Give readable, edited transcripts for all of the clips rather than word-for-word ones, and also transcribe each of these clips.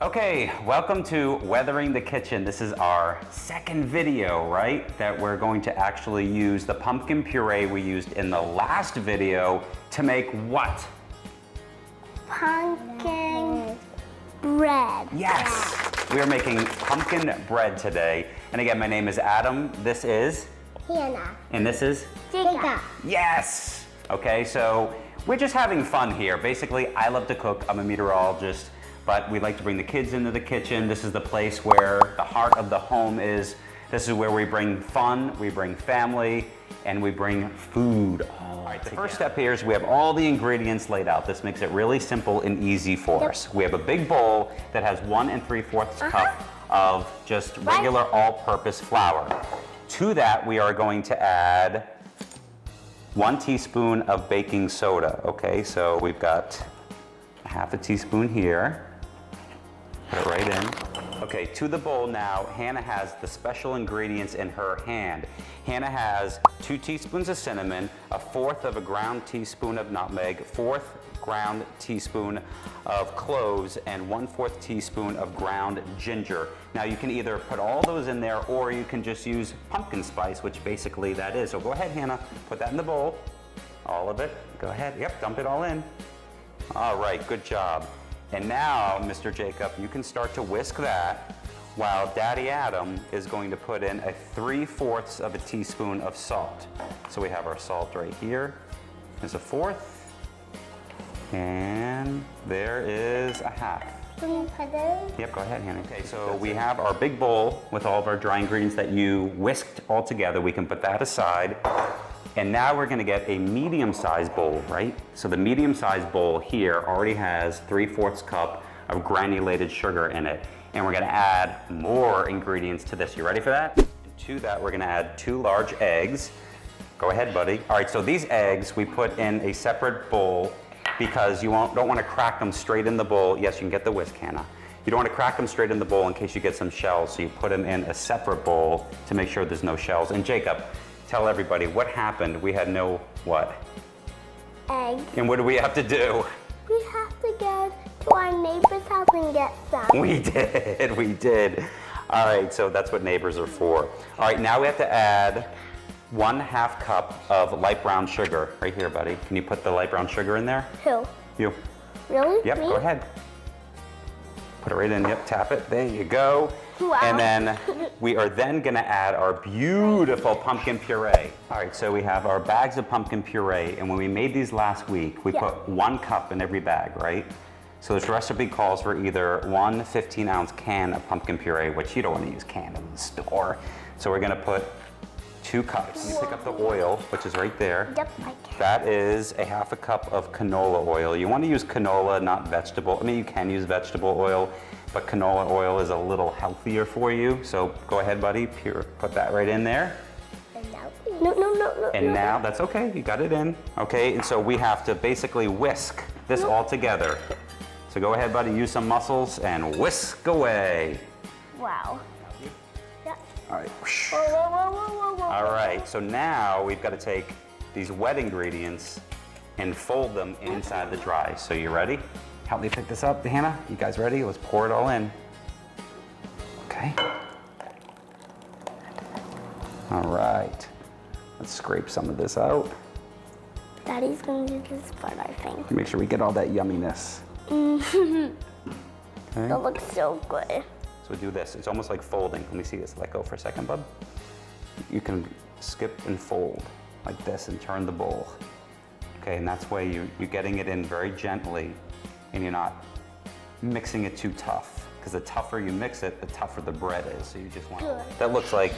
Okay, welcome to Weathering the Kitchen. This is our second video, right? That we're going to actually use the pumpkin puree we used in the last video to make what? Pumpkin bread. Yes! We are making pumpkin bread today. And again, my name is Adam. This is? Hannah. And this is? Jacob. Yes! Okay, so we're just having fun here. Basically, I love to cook. I'm a meteorologist. But we like to bring the kids into the kitchen. This is the place where the heart of the home is. This is where we bring fun, we bring family, and we bring food all right together. The first step here is we have all the ingredients laid out. This makes it really simple and easy for us. We have a big bowl that has 1 3/4 cup of just regular all-purpose flour. To that, we are going to add 1 teaspoon of baking soda. Okay, so we've got 1/2 teaspoon here. Put it right in. Okay, to the bowl now, Hannah has the special ingredients in her hand. Hannah has 2 teaspoons of cinnamon, 1/4 of a ground teaspoon of nutmeg, 1/4 ground teaspoon of cloves, and 1/4 teaspoon of ground ginger. Now you can either put all those in there or you can just use pumpkin spice, which basically that is. So go ahead, Hannah, put that in the bowl. All of it, go ahead, yep, dump it all in. All right, good job. And now, Mr. Jacob, you can start to whisk that while Daddy Adam is going to put in 3/4 of a teaspoon of salt. So we have our salt right here. There's 1/4. And there is 1/2. Can you put it? Yep, go ahead, Hannah. Okay, so we have our big bowl with all of our dry ingredients that you whisked all together. We can put that aside. And now we're gonna get a medium-sized bowl, right? So the medium-sized bowl here already has 3/4 cup of granulated sugar in it. And we're gonna add more ingredients to this. You ready for that? To that, we're gonna add 2 large eggs. Go ahead, buddy. All right, so these eggs we put in a separate bowl because you don't wanna crack them straight in the bowl. Yes, you can get the whisk, Hannah. You don't wanna crack them straight in the bowl in case you get some shells, so you put them in a separate bowl to make sure there's no shells. And Jacob, tell everybody what happened. We had no what? Egg. And what do we have to do? We have to go to our neighbor's house and get some. We did. All right, so that's what neighbors are for. All right, now we have to add 1/2 cup of light brown sugar. Right here, buddy. Can you put the light brown sugar in there? Who? You. Really? Yep, Me? go ahead. Put it right in, yep, tap it, there you go. Wow. And then we are then gonna add our beautiful pumpkin puree. All right, so we have our bags of pumpkin puree, and when we made these last week, we put 1 cup in every bag, right? So this recipe calls for either 1 15-ounce can of pumpkin puree, which you don't wanna use canned in the store. So we're gonna put 2 cups. You pick up the oil, which is right there. Yep, I can. That is 1/2 cup of canola oil. You want to use canola, not vegetable. I mean, you can use vegetable oil, but canola oil is a little healthier for you. So go ahead, buddy, put that right in there. No. And now, that's okay, you got it in. Okay, and so we have to basically whisk this all together. So go ahead, buddy, use some muscles and whisk away. Wow. Yep. All right. Whoa. All right, so now we've got to take these wet ingredients and fold them inside the dry. So you ready? Help me pick this up, Hannah. You guys ready? Let's pour it all in. Okay. All right. Let's scrape some of this out. Daddy's gonna do this part, I think. Make sure we get all that yumminess. Okay. That looks so good. So we do this. It's almost like folding. Let me see this. Let go for a second, bub. You can skip and fold like this and turn the bowl. Okay, and that's why you're getting it in very gently and you're not mixing it too tough. Because the tougher you mix it, the tougher the bread is. So you just want that looks like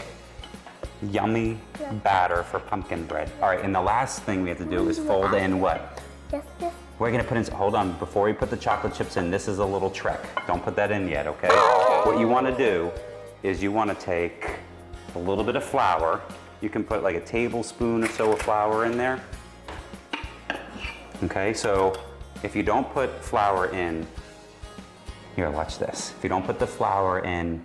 yummy batter for pumpkin bread. All right, and the last thing we have to do is fold in what? Yes. We're gonna put in, hold on, before we put the chocolate chips in, this is a little trick. Don't put that in yet, okay? What you wanna do is you wanna take a little bit of flour. You can put like a tablespoon or so of flour in there. Okay, so if you don't put flour in, here, watch this. If you don't put the flour in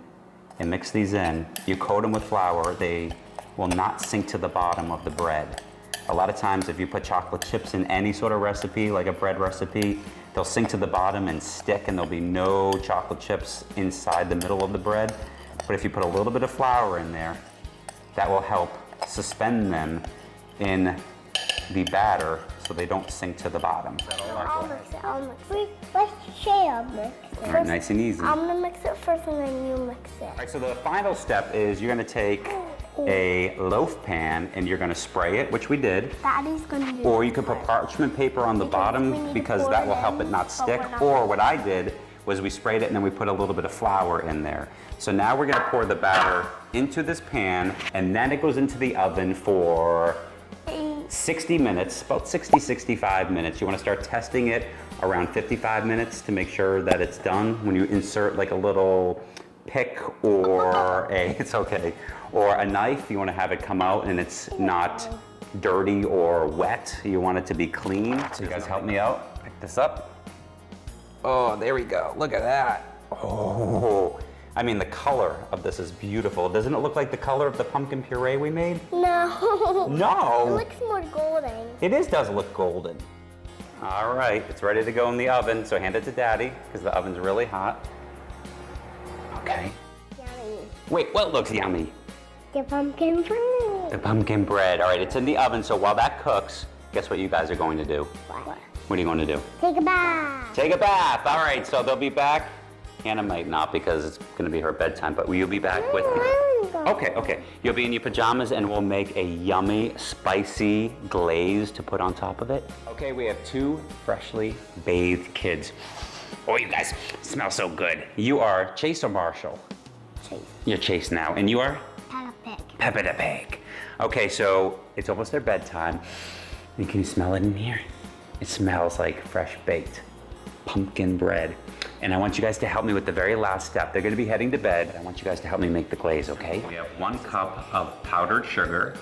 and mix these in, you coat them with flour, they will not sink to the bottom of the bread. A lot of times if you put chocolate chips in any sort of recipe, like a bread recipe, they'll sink to the bottom and stick, and there'll be no chocolate chips inside the middle of the bread. But if you put a little bit of flour in there, that will help suspend them in the batter so they don't sink to the bottom. I'll mix it. Let's share mix it. All right, nice and easy. I'm gonna mix it first and then you mix it. All right, so the final step is you're gonna take a loaf pan and you're gonna spray it, which we did. Daddy's gonna do Or you could put parchment paper on the bottom because that will help it not stick. Or what I did was we sprayed it and then we put a little bit of flour in there. So now we're gonna pour the batter into this pan and then it goes into the oven for 60 minutes, about 60, 65 minutes. You wanna start testing it around 55 minutes to make sure that it's done. When you insert like a little pick or it's okay, or a knife, you wanna have it come out and it's not dirty or wet. You want it to be clean. So you guys help me out, pick this up. Oh, there we go, look at that. Oh, I mean the color of this is beautiful. Doesn't it look like the color of the pumpkin puree we made? No. No. It looks more golden. Does look golden. All right, it's ready to go in the oven, so hand it to Daddy, because the oven's really hot. Okay. Yummy. Wait, what looks yummy? The pumpkin bread. The pumpkin bread. All right, it's in the oven, so while that cooks, guess what you guys are going to do? What? What are you going to do? Take a bath. Take a bath. All right, so they'll be back. Hannah might not because it's going to be her bedtime, but will you be back with me? Okay. You'll be in your pajamas and we'll make a yummy, spicy glaze to put on top of it. Okay, we have two freshly bathed kids. Oh, you guys smell so good. You are Chase or Marshall? Chase. You're Chase now, and you are? Peppa Pig. Peppa the Pig. Okay, so it's almost their bedtime. And can you smell it in here? It smells like fresh baked pumpkin bread. And I want you guys to help me with the very last step. They're gonna be heading to bed. I want you guys to help me make the glaze, okay? We have 1 cup of powdered sugar.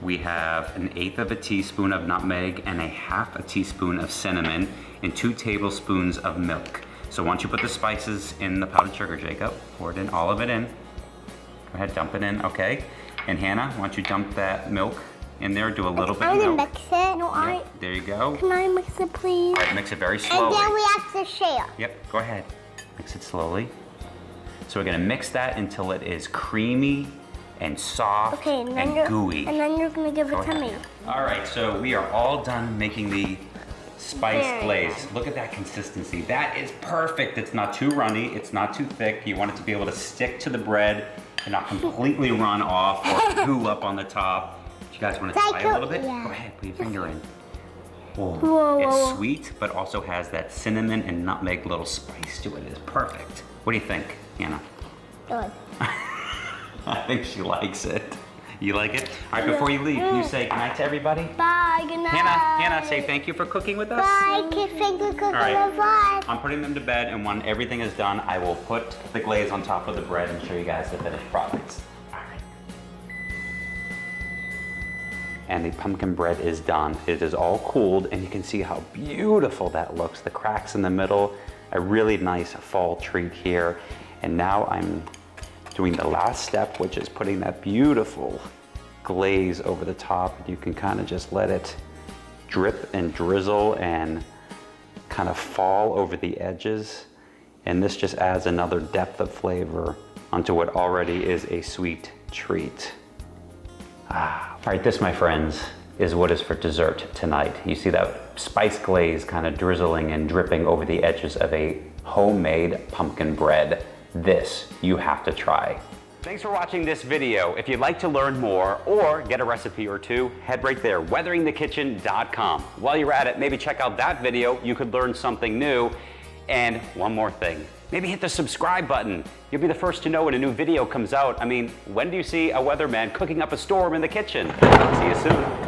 We have 1/8 of a teaspoon of nutmeg and 1/2 teaspoon of cinnamon and 2 tablespoons of milk. So once you put the spices in the powdered sugar, Jacob, pour it in, all of it in. Go ahead, dump it in, okay? And Hannah, why don't you dump that milk in there, do a little bit of milk. Mix it. No, Yep, there you go. Can I mix it, please? All right, mix it very slowly. And then we have to share. Yep, go ahead. Mix it slowly. So we're gonna mix that until it is creamy and soft Okay, and then gooey. And then you're gonna give it to me. All right, so we are all done making the spice Very glaze. Look at that consistency. That is perfect. It's not too runny, it's not too thick. You want it to be able to stick to the bread and not completely run off or goo up on the top. You guys want to try a little bit? Yeah. Go ahead, put your finger in. Whoa. Whoa. It's sweet, but also has that cinnamon and nutmeg little spice to it. It's perfect. What do you think, Hannah? Good. I think she likes it. You like it? All right, before you leave, can you say goodnight to everybody? Bye, good night. Hannah, say thank you for cooking with us. Bye, thank you for cooking right. with us. I'm putting them to bed, and when everything is done, I will put the glaze on top of the bread and show you guys the finished products. All right. And the pumpkin bread is done. It is all cooled, and you can see how beautiful that looks. The cracks in the middle, a really nice fall treat here. And now I'm doing the last step, which is putting that beautiful glaze over the top. You can kind of just let it drip and drizzle and kind of fall over the edges. And this just adds another depth of flavor onto what already is a sweet treat. All right, this, my friends, is what is for dessert tonight. You see that spice glaze kind of drizzling and dripping over the edges of a homemade pumpkin bread. This you have to try. Thanks for watching this video. If you'd like to learn more or get a recipe or two, head right there, weatheringthekitchen.com. While you're at it, maybe check out that video. You could learn something new. And one more thing, maybe hit the subscribe button. You'll be the first to know when a new video comes out. I mean, when do you see a weatherman cooking up a storm in the kitchen? See you soon.